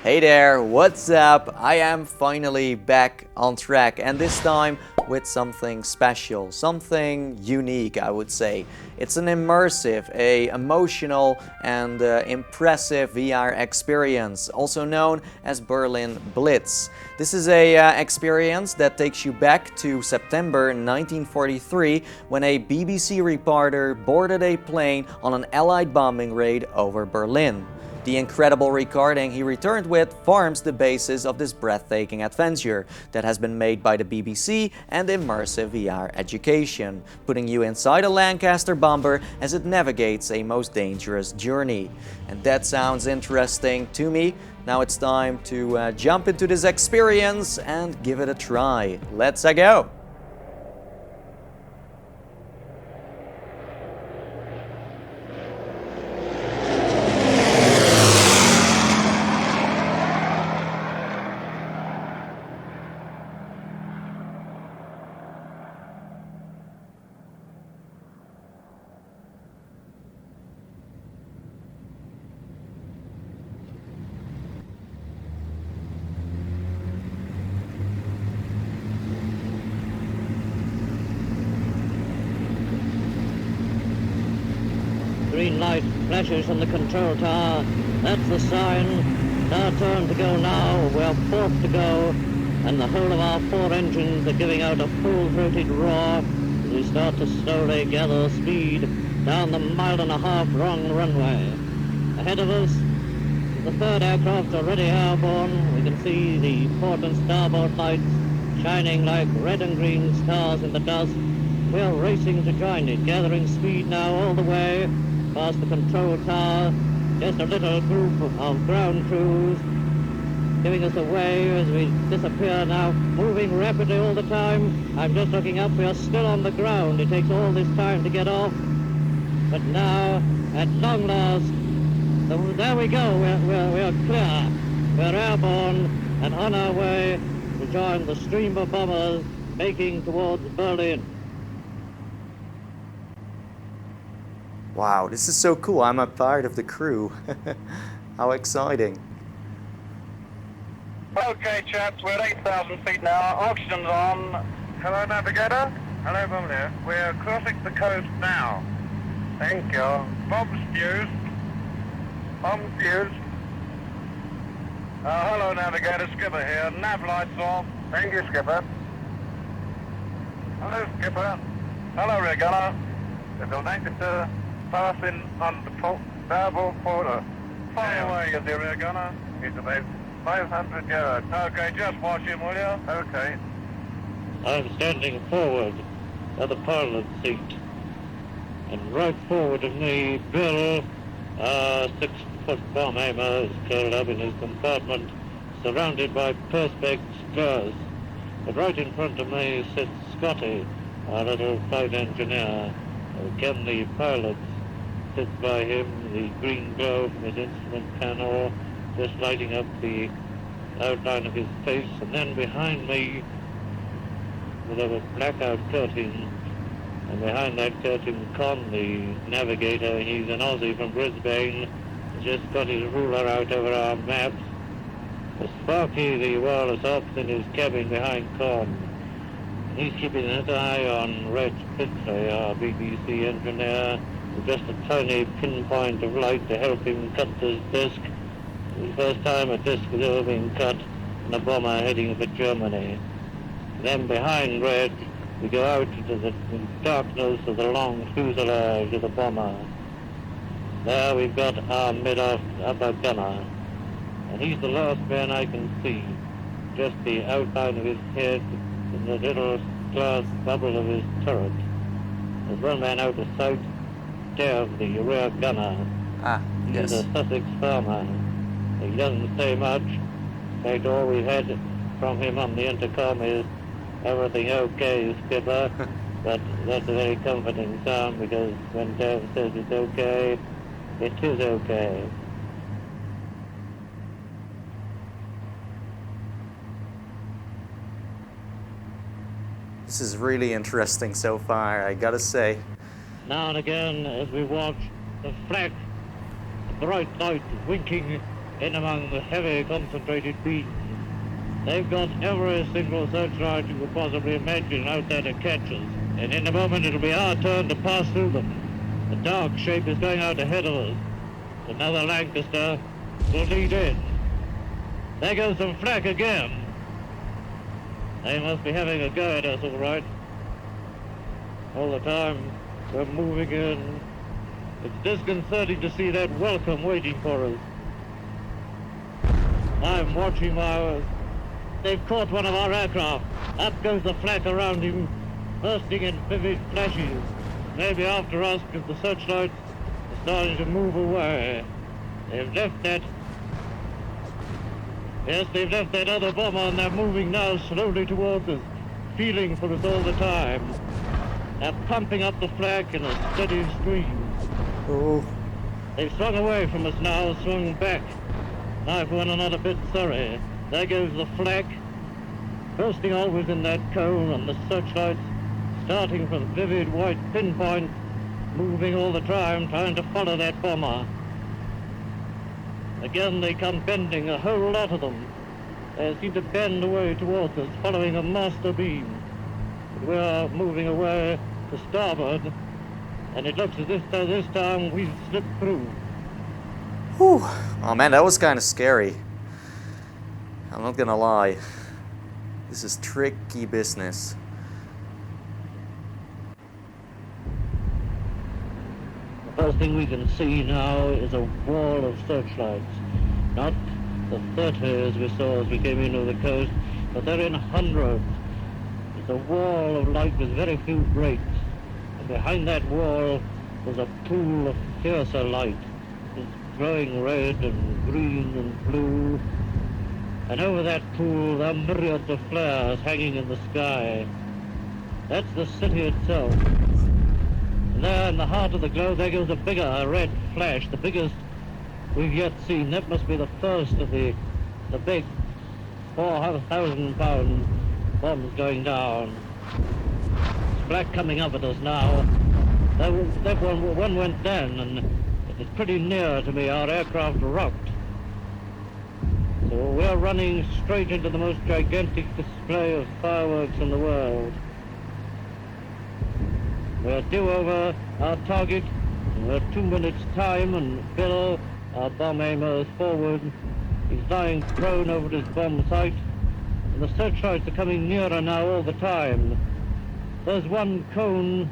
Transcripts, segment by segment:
Hey there, what's up? I am finally back on track, and this time with something special, something unique, I would say. It's an immersive, a emotional and impressive VR experience, also known as Berlin Blitz. This is a experience that takes you back to September 1943 when a BBC reporter boarded a plane on an Allied bombing raid over Berlin. The incredible recording he returned with forms the basis of this breathtaking adventure that has been made by the BBC and Immersive VR Education, putting you inside a Lancaster bomber as it navigates a most dangerous journey. And that sounds interesting to me. Now it's time to jump into this experience and give it a try. Let's go! Green light flashes on the control tower. That's the sign. It's our turn to go now. We're fourth to go. And the whole of our four engines are giving out a full-throated roar as we start to slowly gather speed down the mile-and-a-half long runway. Ahead of us, the third aircraft already airborne. We can see the port and starboard lights shining like red and green stars in the dust. We're racing to join it, gathering speed now all the way past the control tower. Just a little group of ground crews giving us away as we disappear now, moving rapidly all the time. I'm just looking up, we are still on the ground. It takes all this time to get off. But now, at long last, there we go, we're clear. We're airborne and on our way to join the stream of bombers making towards Berlin. Wow, this is so cool. I'm a part of the crew. How exciting. Okay, chaps, we're at 8,000 feet now. Oxygen's on. Hello, navigator. Hello, Bombardier. We're crossing the coast now. Thank you. Bombs fused. Bombs fused. Hello, navigator. Skipper here. Nav lights off. Thank you, Skipper. Hello, Skipper. Hello, rear gunner. It's Lancaster. Passing on the starboard quarter. Far away is the rear gunner. It's about 500 yards. Okay, just watch him, will you? Okay. I'm standing forward at the pilot seat, and right forward of me, Bill, a 6-foot bomb aimer, is curled up in his compartment, surrounded by perspex stars. But right in front of me sits Scotty, our little flight engineer. Again, the pilot sits by him, the green glow from his instrument panel, just lighting up the outline of his face. And then behind me, with a blackout curtain, and behind that curtain, Con, the navigator, he's an Aussie from Brisbane, just got his ruler out over our maps. Sparky, the wireless ops, in his cabin behind Con. He's keeping his eye on Reg Pitley, our BBC engineer, with just a tiny pinpoint of light to help him cut this disc. The first time a disc has ever been cut in a bomber heading for Germany. Then behind Reg, we go out into the darkness of the long fuselage of the bomber. There we've got our mid-off upper gunner, and he's the last man I can see. Just the outline of his head and the little glass bubble of his turret. There's one man out of sight, Dev, the rear gunner. Yes. He's a Sussex farmer. He doesn't say much. In fact, all we've had from him on the intercom is everything okay, Skipper. But that's a very comforting sound, because when Dev says it's okay, it is okay. This is really interesting so far, I gotta say. Now and again, as we watch the flag, the bright light winking in among the heavy concentrated beams. They've got every single searchlight you could possibly imagine out there to catch us. And in a moment it'll be our turn to pass through them. The dark shape is going out ahead of us. Another Lancaster will lead in. There goes some flak again. They must be having a go at us, all right. All the time we're moving in. It's disconcerting to see that welcome waiting for us. I'm watching ours. They've caught one of our aircraft. Up goes the flak around him, bursting in vivid flashes. Maybe after us, because the searchlights are starting to move away. They've left that... Yes, they've left that other bomber, and they're moving now slowly towards us, feeling for us all the time. They're pumping up the flak in a steady stream. Oh. They've swung away from us now, swung back. Now for one another bit sorry. There goes the flak, bursting always in that cone, and the searchlights starting from vivid white pinpoints, moving all the time, trying to follow that bomber. Again they come bending, a whole lot of them. They seem to bend away towards us, following a master beam. But we are moving away to starboard, and it looks as if this time we've slipped through. Whew. Oh man, that was kind of scary. I'm not gonna lie. This is tricky business. The first thing we can see now is a wall of searchlights. Not the 30 as we saw as we came into the coast, but they're in hundreds. It's a wall of light with very few breaks. And behind that wall was a pool of fiercer light. It's glowing red and green and blue. And over that pool there are myriads of flares hanging in the sky. That's the city itself. And there in the heart of the glow there goes a bigger red flash, the biggest we've yet seen. That must be the first of the big 4,000-pound bombs going down. It's black coming up at us now. That one went down, and it's pretty near to me. Our aircraft rocked. So we're running straight into the most gigantic display of fireworks in the world. We're due over our target. We're 2 minutes time, and Bill, our bomb aimer, is forward. He's lying prone over his bomb sight, and the searchlights are coming nearer now all the time. There's one cone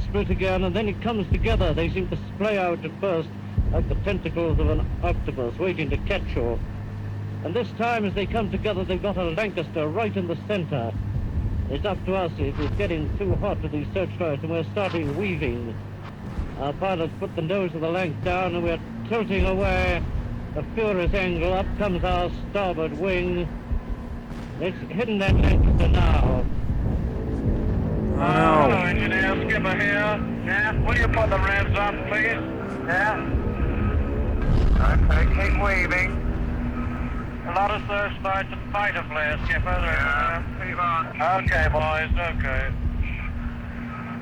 split again, and then it comes together. They seem to splay out at first like the tentacles of an octopus waiting to catch you. And this time, as they come together, they've got a Lancaster right in the center. It's up to us if it's getting too hot with these searchlights, and we're starting weaving. Our pilots put the nose of the Lanc down, and we're tilting away a furious angle. Up comes our starboard wing. It's hitting that Lancaster now. Hello, engineer, skipper here. Yeah, will you put the revs on, please? Yeah. Okay, keep weaving. A lot of searchlights and fighter flares, skipper. Yeah, keep on. Okay, boys, okay.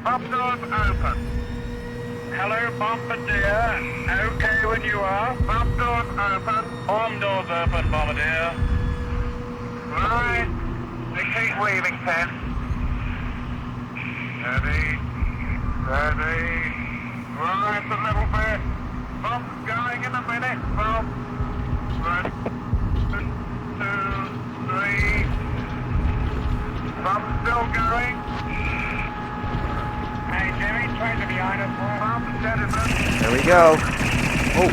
Bomb doors open. Hello, Bombardier. Okay when you are. Bomb doors open. Bomb doors open, Bombardier. Right. They keep weaving, Ken. Steady. Right, a little bit. Bomb's going in a minute. Bomb. Ready. 2, 3. Bomb's still going. Hey, Jimmy, trying to be behind us. Bomb's dead. There we go. Oh.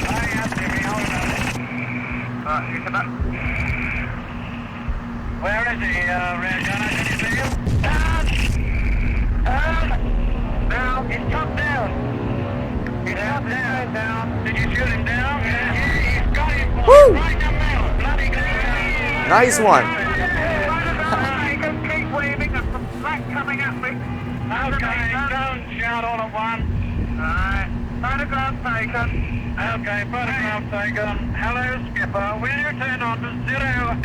Hi, Jimmy, hold on. You can... Where is he, Red Gunner? Can you see him? Down. He's come down. He's come down. Did you shoot him down? Yeah, he's got him. Woo! Right in the middle. Bloody good. Nice one. Keep waving. There's some slack coming at me. Okay, don't shout all at once. Alright. Photograph taken. Okay, photograph taken. Hello, skipper. Will you turn on to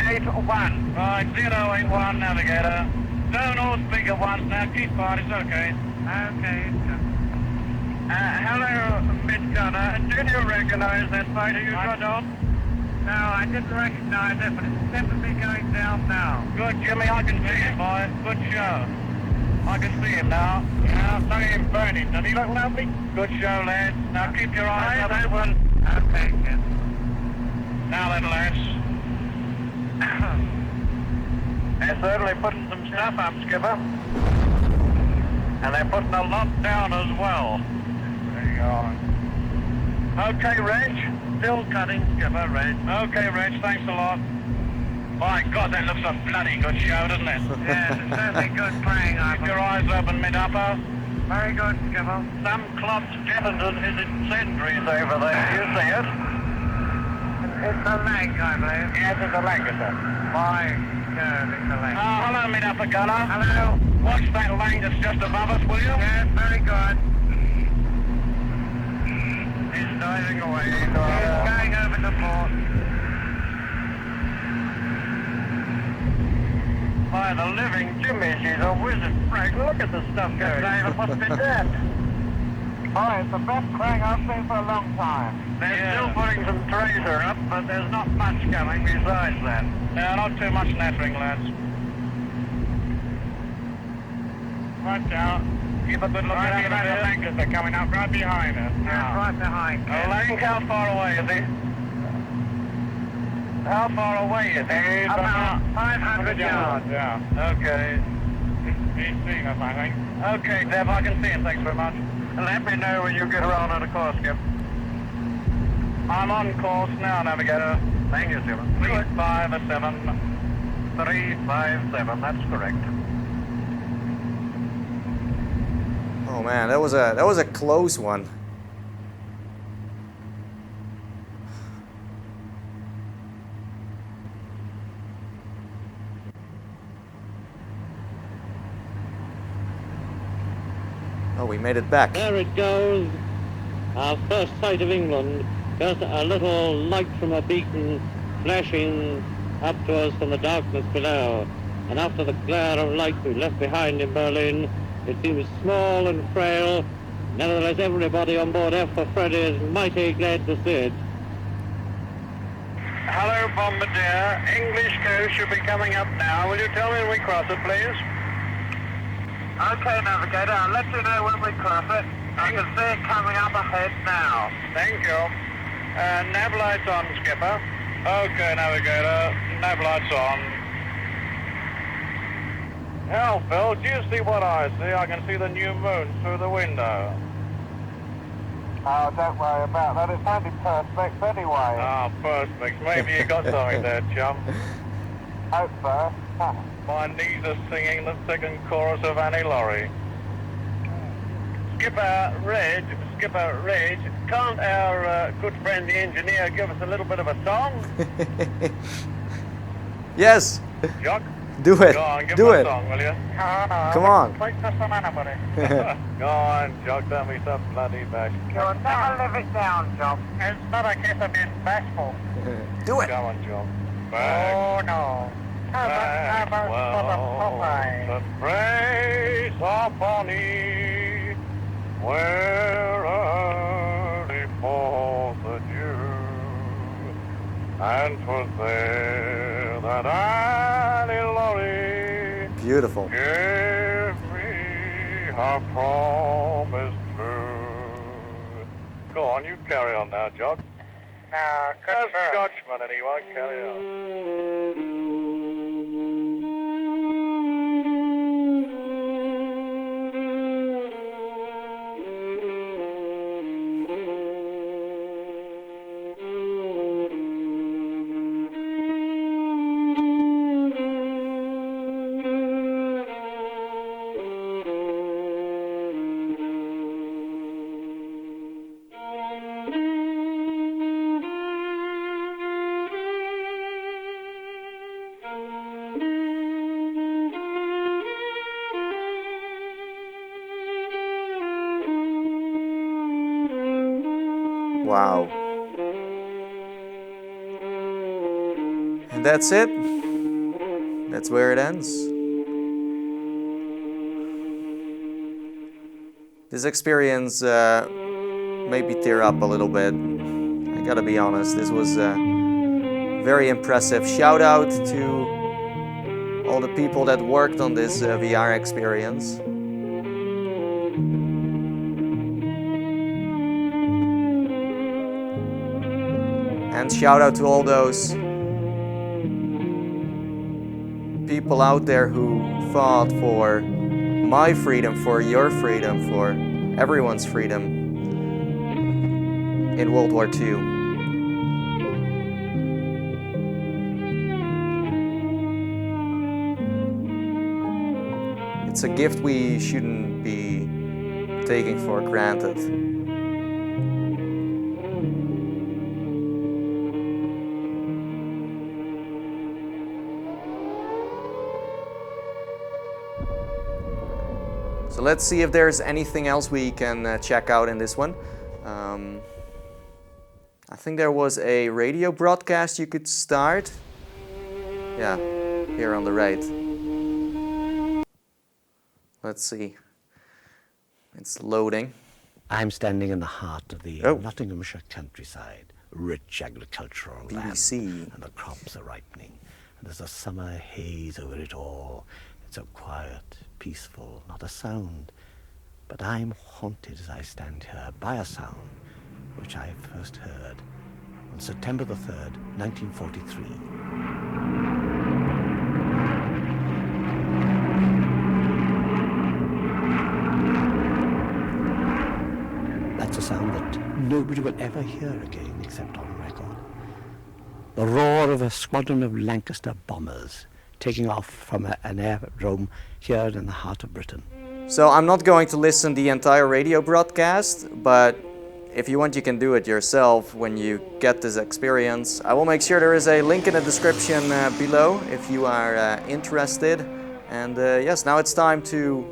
081? Right, 081, navigator. Don't all speak at once now. Keep quiet, it's okay. Okay. Hello, Mid Gunner. Did you recognize that fighter you shot on? No, I didn't recognize it, but it's definitely going down now. Good, Jimmy. I can see him, boy. Good show. I can see him now. Yeah, I saw him burning. Does he look lovely? Good show, lads. Now keep your eyes open. Okay, yes. Now then, lads. They're certainly putting some stuff up, Skipper. And they're putting a lot down as well. There you go. Okay, Reg. Still cutting, Skipper, Reg. Okay, Reg, thanks a lot. My God, that looks a bloody good show, doesn't it? Yes, it's certainly good playing, Keep your eyes open, mid-upper. Very good, Skipper. Some club's jettisoned his incendiaries over there. You see it? It's a leg, I believe. Yes, it's a Lancaster. My God, it's a leg. Oh, hello, mid-upper gunner. Hello. Watch that leg that's just above us, will you? Yes, very good. He's diving away. He's going over the port. By the living Jimmy, she's a wizard, Frank. Look at the stuff going down. It must be dead. Oh, it's the best crane I've seen for a long time. They're still putting some tracer up, but there's not much coming besides that. No, not too much nattering, lads. Watch out. Keep a good look at the Lancaster coming up right behind us. Yeah, right behind. Lank, how far away is he? How far away is he? About 500 yards. Yeah. Okay. He's seeing us, I think. Okay, Dev, I can see him. Thanks very much. Let me know when you get around on the course, Skip. I'm on course now, Navigator. Thank you, Skipper. 357. 357, that's correct. Oh man, that was a close one. Oh, we made it back. There it goes. Our first sight of England. Just a little light from a beacon flashing up to us from the darkness below. And after the glare of light we left behind in Berlin, it seems small and frail. Nevertheless, everybody on board F for Freddy is mighty glad to see it. Hello, Bombardier. English coast should be coming up now. Will you tell me when we cross it, please? Okay, Navigator. I'll let you know when we cross it. I can see it coming up ahead now. Thank you. Nav lights on, Skipper. Okay, Navigator. Nav lights on. Hell, Phil, do you see what I see? I can see the new moon through the window. Oh, don't worry about that. It's only Perspex anyway. Ah, Perspex. Maybe you got something there, chum. Hope so. My knees are singing the second chorus of Annie Laurie. Skipper Reg, can't our good friend the engineer give us a little bit of a song? Yes. Jock? Do it. Go on, give Do me it. a song, will you? Come on. Go on, Jock, tell me some bloody bash. You'll never live it down, Jock. It's not a case of being bashful. Do it. Come on, Jock. Back. Oh, no. Back. Well, the praise of Bonnie, where early falls the dew, and 'twas there that Annie Laurie Beautiful. gave me her promise true. Go on, you carry on now, Jock. No, Scotchman, and he won't carry on. Wow. And that's it. That's where it ends. This experience made me tear up a little bit. I gotta be honest, this was very impressive. Shout out to all the people that worked on this VR experience. And shout out to all those people out there who fought for my freedom, for your freedom, for everyone's freedom in World War II. It's a gift we shouldn't be taking for granted. So let's see if there's anything else we can check out in this one. I think there was a radio broadcast you could start. Yeah, here on the right. Let's see. It's loading. I'm standing in the heart of the Nottinghamshire countryside, rich agricultural BBC. land, and the crops are ripening. And there's a summer haze over it all. It's so quiet, peaceful, not a sound. But I'm haunted as I stand here by a sound which I first heard on September the 3rd, 1943. That's a sound that nobody will ever hear again except on record. The roar of a squadron of Lancaster bombers taking off from an aerodrome here in the heart of Britain. So I'm not going to listen the entire radio broadcast, but if you want, you can do it yourself when you get this experience. I will make sure there is a link in the description below if you are interested. And yes, now it's time to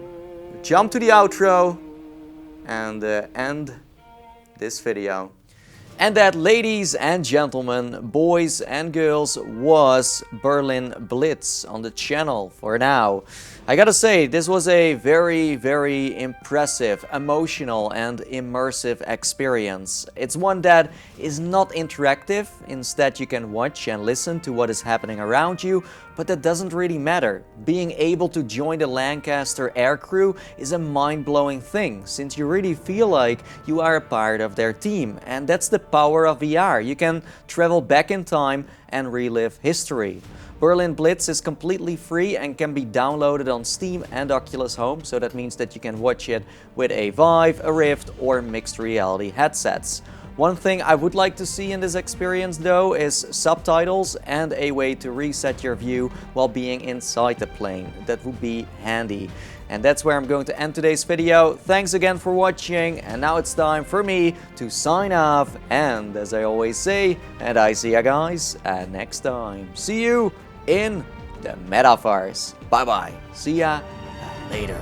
jump to the outro and end this video. And that, ladies and gentlemen, boys and girls, was Berlin Blitz on the channel for now. I gotta say, this was a very, very impressive, emotional and immersive experience. It's one that is not interactive. Instead, you can watch and listen to what is happening around you, but that doesn't really matter. Being able to join the Lancaster aircrew is a mind-blowing thing, since you really feel like you are a part of their team. And that's the power of VR. You can travel back in time and relive history. Berlin Blitz is completely free and can be downloaded on Steam and Oculus Home, so that means that you can watch it with a Vive, a Rift or mixed reality headsets. One thing I would like to see in this experience though is subtitles and a way to reset your view while being inside the plane. That would be handy. And that's where I'm going to end today's video. Thanks again for watching, and now it's time for me to sign off. And as I always say, and I see ya guys next time. See you in the metaverse. Bye bye. See ya later.